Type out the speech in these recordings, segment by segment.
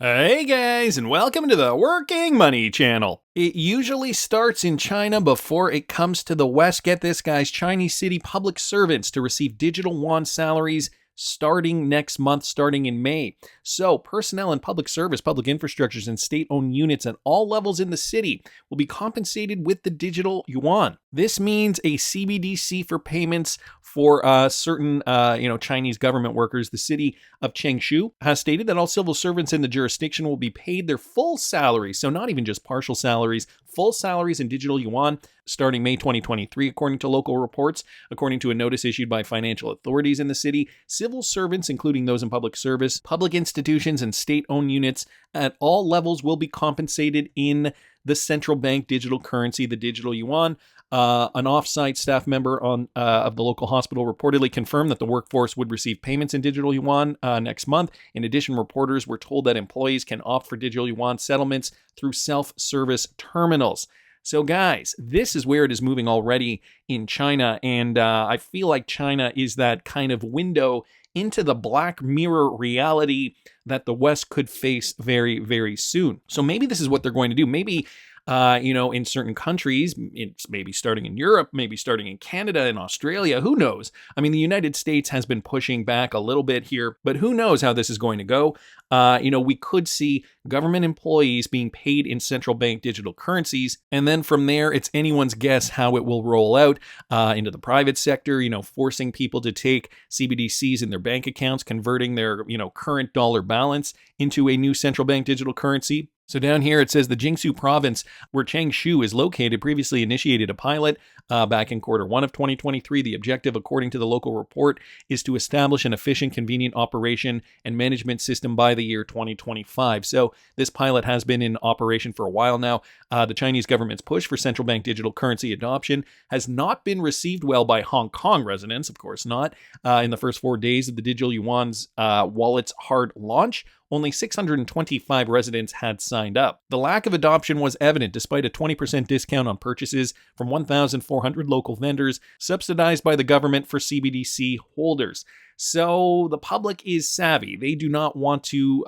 Hey guys, and welcome to the Working Money channel. It usually starts in China before it comes to the West. Get this, guys, Chinese city public servants to receive digital yuan salaries starting next month, starting in May. So personnel in public service, public infrastructures, and state-owned units at all levels in the city will be compensated with the digital yuan. This means a CBDC for payments for certain Chinese government workers. The city of Changshu has stated that all civil servants in the jurisdiction will be paid their full salaries, so not even just partial salaries, full salaries in digital yuan starting May 2023, according to local reports. According to a notice issued by financial authorities in the city, civil servants, including those in public service, public institutions, and state-owned units at all levels will be compensated in the central bank digital currency, the digital yuan. An off-site staff member of the local hospital reportedly confirmed that the workforce would receive payments in digital yuan next month. In addition, reporters were told that employees can opt for digital yuan settlements through self-service terminals. So guys, this is where it is moving already in China, and I feel like China is that kind of window into the Black Mirror reality that the West could face very, very soon. So maybe this is what they're going to do. Maybe in certain countries, it's maybe starting in Europe, maybe starting in Canada and Australia, who knows? I mean, the United States has been pushing back a little bit here, but who knows how this is going to go? We could see government employees being paid in central bank digital currencies, and then from there, it's anyone's guess how it will roll out into the private sector, forcing people to take CBDCs in their bank accounts, converting their, current dollar balance into a new central bank digital currency. So down here it says the Jiangsu province, where Changshu is located, previously initiated a pilot back in Q1 of 2023. The objective, according to the local report, is to establish an efficient, convenient operation and management system by the year 2025. So this pilot has been in operation for a while now. The Chinese government's push for central bank digital currency adoption has not been received well by Hong Kong residents, of course not. In the first 4 days of the digital yuan's wallet's hard launch, only 625 residents had signed up. The lack of adoption was evident despite a 20% discount on purchases from 1,400 local vendors subsidized by the government for CBDC holders. So the public is savvy. They do not want to,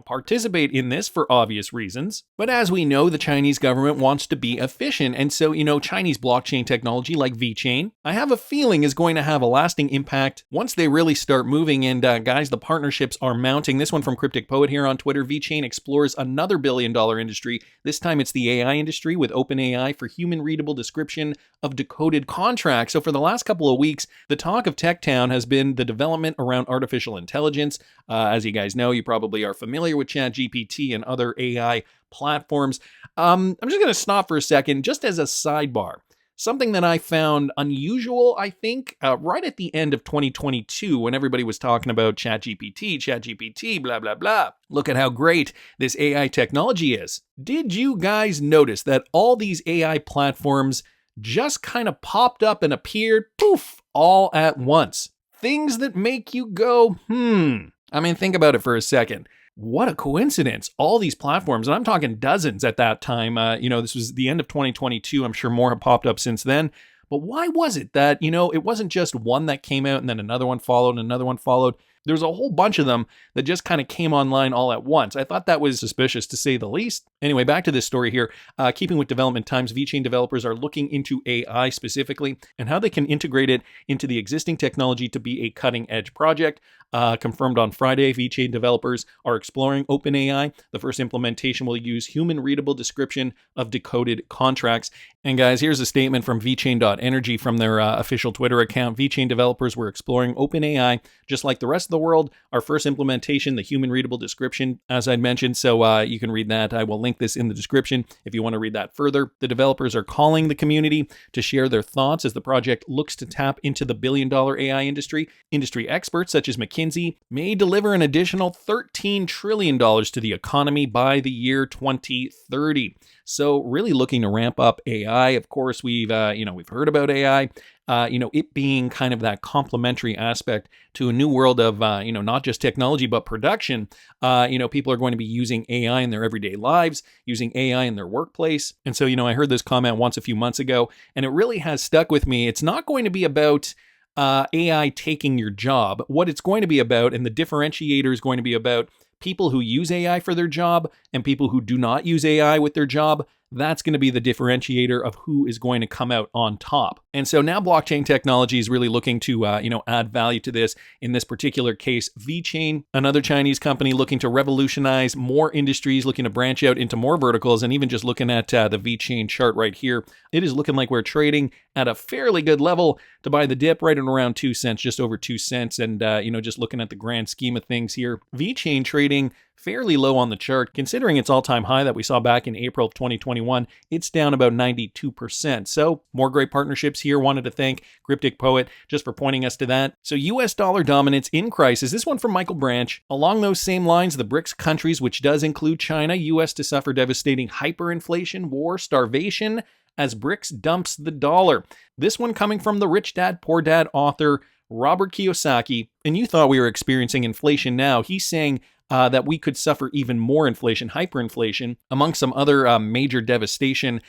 participate in this for obvious reasons. But as we know, the Chinese government wants to be efficient. And so, Chinese blockchain technology like Vechain, I have a feeling is going to have a lasting impact once they really start moving. And guys, the partnerships are mounting. This one from Cryptic Poet here on Twitter. Vechain explores another billion-dollar industry. This time it's the AI industry with OpenAI for human-readable description of decoded contracts. So for the last couple of weeks, the talk of Tech Town has been the development around artificial intelligence. As you guys know, you probably are familiar with ChatGPT and other AI platforms. I'm just going to stop for a second, just as a sidebar. Something that I found unusual, I think, right at the end of 2022, when everybody was talking about ChatGPT, blah, blah, blah. Look at how great this AI technology is. Did you guys notice that all these AI platforms just kind of popped up and appeared, poof, all at once? Things that make you go, I mean, think about it for a second. What a coincidence. All these platforms, and I'm talking dozens at that time. This was the end of 2022. I'm sure more have popped up since then. But why was it that, it wasn't just one that came out and then another one followed and another one followed? There's a whole bunch of them that just kind of came online all at once. I thought that was suspicious, to say the least. Anyway, back to this story here. Keeping with development times, Vechain developers are looking into AI specifically and how they can integrate it into the existing technology to be a cutting-edge project. Confirmed on Friday, Vechain developers are exploring OpenAI. The first implementation will use human-readable description of decoded contracts. And guys, here's a statement from Vechain.energy from their official Twitter account. Vechain developers were exploring OpenAI, just like the rest of the world. Our first implementation, the human-readable description, as I'd mentioned, so you can read that. I will link this in the description if you want to read that further. The developers are calling the community to share their thoughts as the project looks to tap into the billion-dollar AI industry. Industry experts such as McKinsey may deliver an additional $13 trillion to the economy by the year 2030. So really looking to ramp up AI. Of course, we've heard about AI. It being kind of that complementary aspect to a new world of, not just technology, but production. People are going to be using AI in their everyday lives, using AI in their workplace. And so, I heard this comment once a few months ago, and it really has stuck with me. It's not going to be about AI taking your job. What it's going to be about, and the differentiator is going to be about people who use AI for their job and people who do not use AI with their job, that's going to be the differentiator of who is going to come out on top. And so now blockchain technology is really looking to, add value to this. In this particular case, Vechain, another Chinese company looking to revolutionize more industries, looking to branch out into more verticals, and even just looking at the Vechain chart right here, it is looking like we're trading at a fairly good level to buy the dip right at around 2 cents, just over 2 cents. And, just looking at the grand scheme of things here, Vechain trading fairly low on the chart. Considering its all-time high that we saw back in April of 2021, it's down about 92%. So more great partnerships here. Wanted to thank Cryptic Poet just for pointing us to that. So US dollar dominance in crisis. This one from Michael Branch. Along those same lines, the BRICS countries, which does include China, US to suffer devastating hyperinflation, war, starvation, as BRICS dumps the dollar. This one coming from the Rich Dad, Poor Dad author, Robert Kiyosaki. And you thought we were experiencing inflation now. He's saying that we could suffer even more inflation, hyperinflation, among some other major devastation,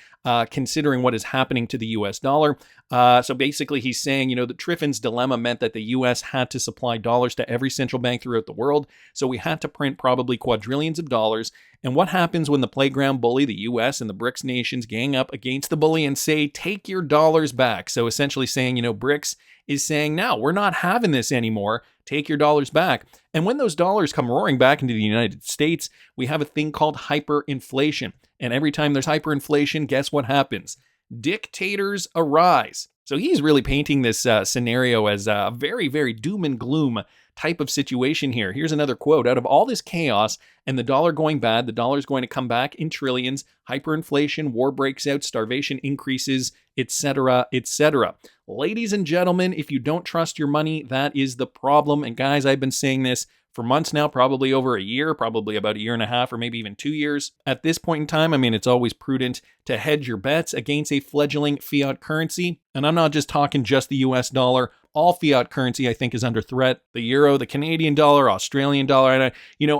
considering what is happening to the US dollar. So basically, he's saying, the Triffin's dilemma meant that the US had to supply dollars to every central bank throughout the world. So we had to print probably quadrillions of dollars. And what happens when the playground bully, the US and the BRICS nations, gang up against the bully and say, take your dollars back? So essentially saying, BRICS is saying, no, we're not having this anymore. Take your dollars back. And when those dollars come roaring back into the United States, we have a thing called hyperinflation. And every time there's hyperinflation, guess what happens? Dictators arise. So he's really painting this scenario as a very, very doom and gloom type of situation here. Here's another quote. Out of all this chaos and the dollar going bad, the dollar is going to come back in trillions, hyperinflation, war breaks out, starvation increases, etc., etc. Ladies and gentlemen, if you don't trust your money, that is the problem. And guys, I've been saying this for months now, probably over a year, probably about a year and a half, or maybe even 2 years. At this point in time, it's always prudent to hedge your bets against a fledgling fiat currency. And I'm not just talking just the US dollar. All fiat currency, I think, is under threat. The euro, the Canadian dollar, Australian dollar, and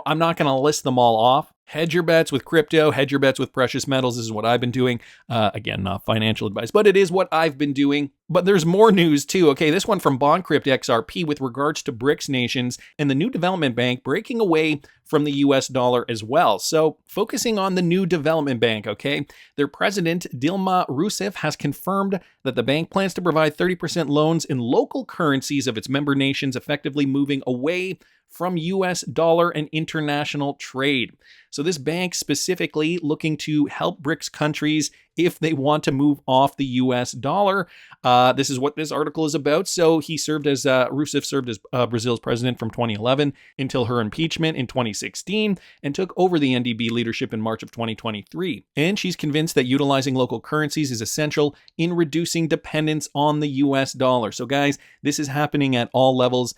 I'm not going to list them all off. Hedge your bets with crypto, hedge your bets with precious metals. This is what I've been doing. Again, not financial advice, but it is what I've been doing. But there's more news too. Okay, this one from BondCrypt XRP with regards to BRICS nations and the new development bank breaking away from the US dollar as well. So focusing on the new development bank, okay, their president, Dilma Rousseff, has confirmed that the bank plans to provide 30% loans in local currencies of its member nations, effectively moving away from US dollar and international trade. So this bank specifically looking to help BRICS countries if they want to move off the US dollar. This is what this article is about. So he served as, Rousseff served as Brazil's president from 2011 until her impeachment in 2016 and took over the NDB leadership in March of 2023. And she's convinced that utilizing local currencies is essential in reducing dependence on the US dollar. So guys, this is happening at all levels.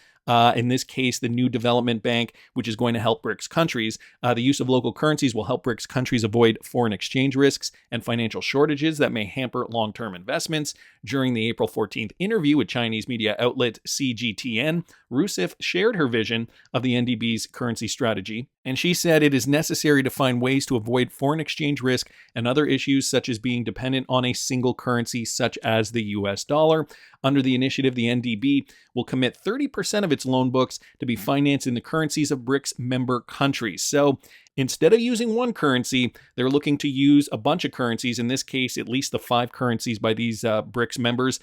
In this case, the new development bank, which is going to help BRICS countries. The use of local currencies will help BRICS countries avoid foreign exchange risks and financial shortages that may hamper long-term investments. During the April 14th interview with Chinese media outlet CGTN, Rousseff shared her vision of the NDB's currency strategy, and she said it is necessary to find ways to avoid foreign exchange risk and other issues such as being dependent on a single currency such as the US dollar. Under the initiative, the NDB will commit 30% of its loan books to be financed in the currencies of BRICS member countries. So instead of using one currency, they're looking to use a bunch of currencies, in this case, at least the 5 currencies by these BRICS members,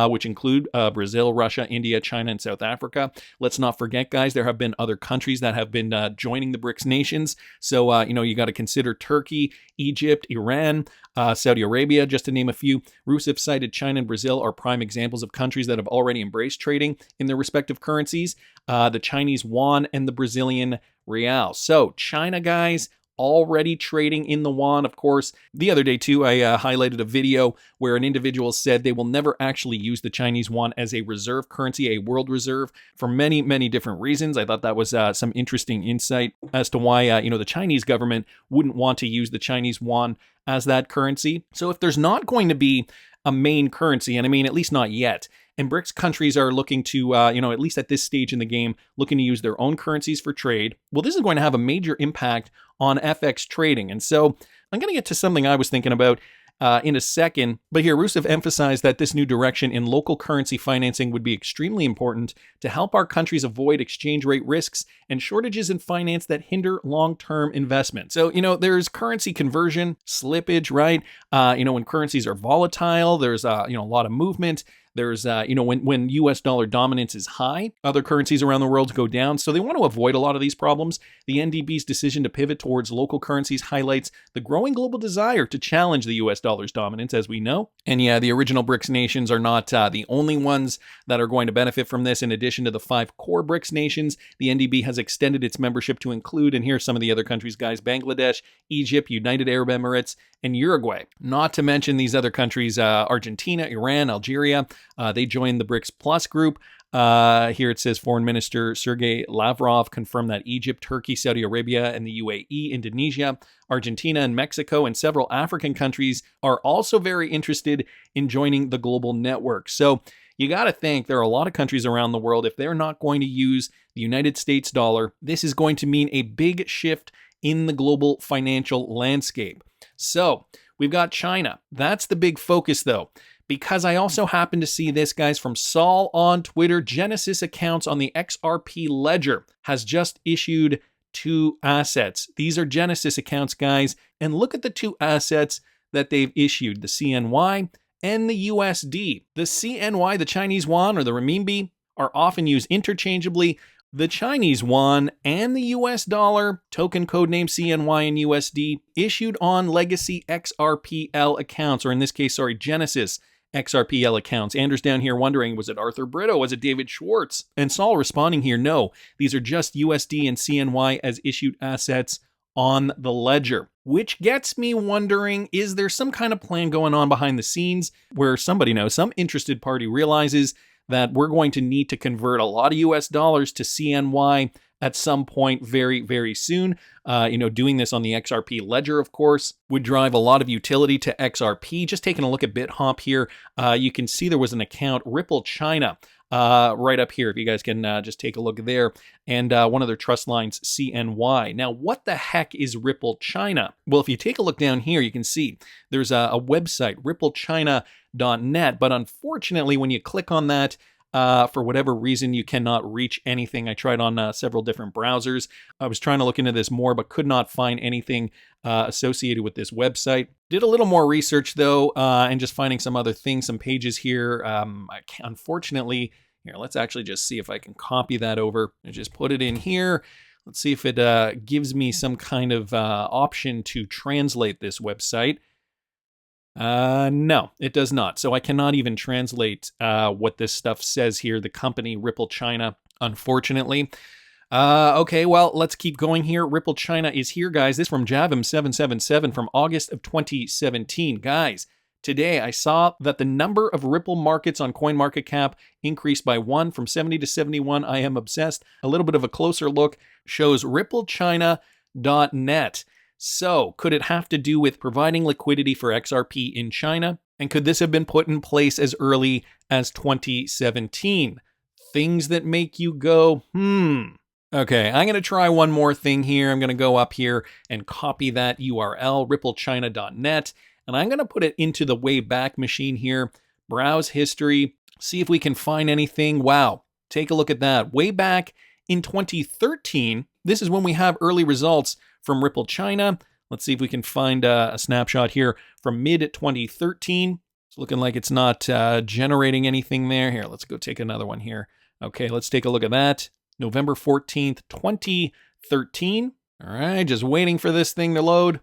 which include Brazil, Russia, India, China, and South Africa. Let's not forget, guys, there have been other countries that have been joining the BRICS nations. So, you got to consider Turkey, Egypt, Iran, Saudi Arabia, just to name a few. Rousseff cited China and Brazil are prime examples of countries that have already embraced trading in their respective currencies, the Chinese yuan and the Brazilian real. So China, guys, already trading in the yuan. Of course, the other day too, I highlighted a video where an individual said they will never actually use the Chinese yuan as a reserve currency, a world reserve, for many, many different reasons. I thought that was some interesting insight as to why, the Chinese government wouldn't want to use the Chinese yuan as that currency. So if there's not going to be a main currency, and at least not yet, and BRICS countries are looking to, at least at this stage in the game, looking to use their own currencies for trade, well, this is going to have a major impact on FX trading. And so I'm going to get to something I was thinking about. in a second. But here, Rousseff emphasized that this new direction in local currency financing would be extremely important to help our countries avoid exchange rate risks and shortages in finance that hinder long-term investment. So, there's currency conversion, slippage, right? When currencies are volatile, there's, a lot of movement. There's, when US dollar dominance is high, other currencies around the world go down. So they want to avoid a lot of these problems. The NDB's decision to pivot towards local currencies highlights the growing global desire to challenge the US dollar's dominance, as we know. And yeah, the original BRICS nations are not the only ones that are going to benefit from this. In addition to the 5 core BRICS nations, the NDB has extended its membership to include, and here's some of the other countries, guys, Bangladesh, Egypt, United Arab Emirates, and Uruguay. Not to mention these other countries, Argentina, Iran, Algeria. They joined the BRICS Plus group. Here it says Foreign Minister Sergei Lavrov confirmed that Egypt, Turkey, Saudi Arabia, and the UAE, Indonesia, Argentina, and Mexico, and several African countries are also very interested in joining the global network. So you got to think there are a lot of countries around the world. If they're not going to use the United States dollar, this is going to mean a big shift in the global financial landscape. So we've got China. That's the big focus, though. Because I also happen to see this, guys, from Saul on Twitter. Genesis accounts on the XRP Ledger has just issued 2 assets. These are Genesis accounts, guys. And look at the 2 assets that they've issued, the CNY and the USD. The CNY, the Chinese yuan or the renminbi, are often used interchangeably. The Chinese yuan and the US dollar, token codename CNY and USD, issued on legacy XRPL accounts, or in this case, Genesis XRPL accounts. Anders down here wondering, was it Arthur Brito? Was it David Schwartz? And Saul responding here, no, these are just USD and CNY as issued assets on the ledger. Which gets me wondering, is there some kind of plan going on behind the scenes where somebody knows, some interested party realizes that we're going to need to convert a lot of US dollars to CNY at some point very, very soon. Doing this on the XRP Ledger, of course, would drive a lot of utility to XRP. Just taking a look at BitHop here, you can see there was an account, RippleChina, right up here, if you guys can just take a look there. And one of their trust lines, CNY. Now, what the heck is RippleChina? Well, if you take a look down here, you can see there's a website, RippleChina.net. But unfortunately, when you click on that, for whatever reason, you cannot reach anything. I tried on several different browsers. I was trying to look into this more, but could not find anything associated with this website. Did a little more research, though, and just finding some other things, some pages here. Unfortunately, here, let's actually just see if I can copy that over and just put it in here. Let's see if it gives me some kind of option to translate this website. No, it does not. So I cannot even translate what this stuff says here, the company RippleChina, unfortunately. Okay, well, let's keep going here. RippleChina is here, guys. This is from Javim777 from August of 2017. Guys, today I saw that the number of Ripple markets on CoinMarketCap increased by 1 from 70 to 71. I am obsessed. A little bit of a closer look shows RippleChina.net. So, could it have to do with providing liquidity for XRP in China? And could this have been put in place as early as 2017? Things that make you go, Okay, I'm going to try one more thing here. I'm going to go up here and copy that URL, RippleChina.net, and I'm going to put it into the Wayback Machine here. Browse history, see if we can find anything. Wow, take a look at that. Way back in 2013, this is when we have early results from RippleChina. Let's see if we can find a snapshot here from mid-2013. It's looking like it's not generating anything there. Here, let's go take another one here. Okay, let's take a look at that. November 14th, 2013. All right, just waiting for this thing to load.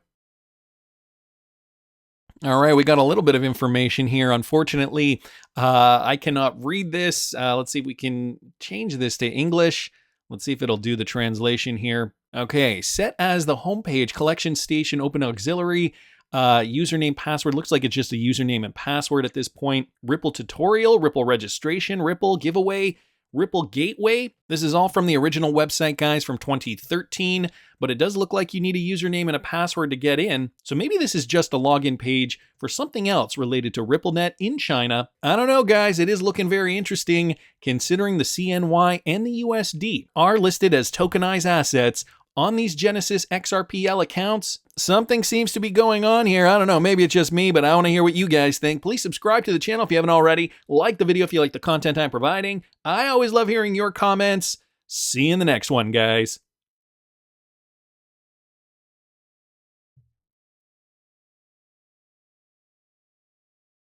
All right, we got a little bit of information here. Unfortunately, I cannot read this. Let's see if we can change this to English. Let's see if it'll do the translation here. Okay, set as the homepage, collection station, open auxiliary, username, password. Looks like it's just a username and password at this point. Ripple tutorial, Ripple registration, Ripple giveaway, Ripple gateway. This is all from the original website, guys, from 2013, but it does look like you need a username and a password to get in. So maybe this is just a login page for something else related to RippleNet in China. I don't know, guys. It is looking very interesting considering the CNY and the USD are listed as tokenized assets on these Genesis XRPL accounts? Something seems to be going on here. I don't know, maybe it's just me, but I want to hear what you guys think. Please subscribe to the channel if you haven't already. Like the video if you like the content I'm providing. I always love hearing your comments. See you in the next one, guys.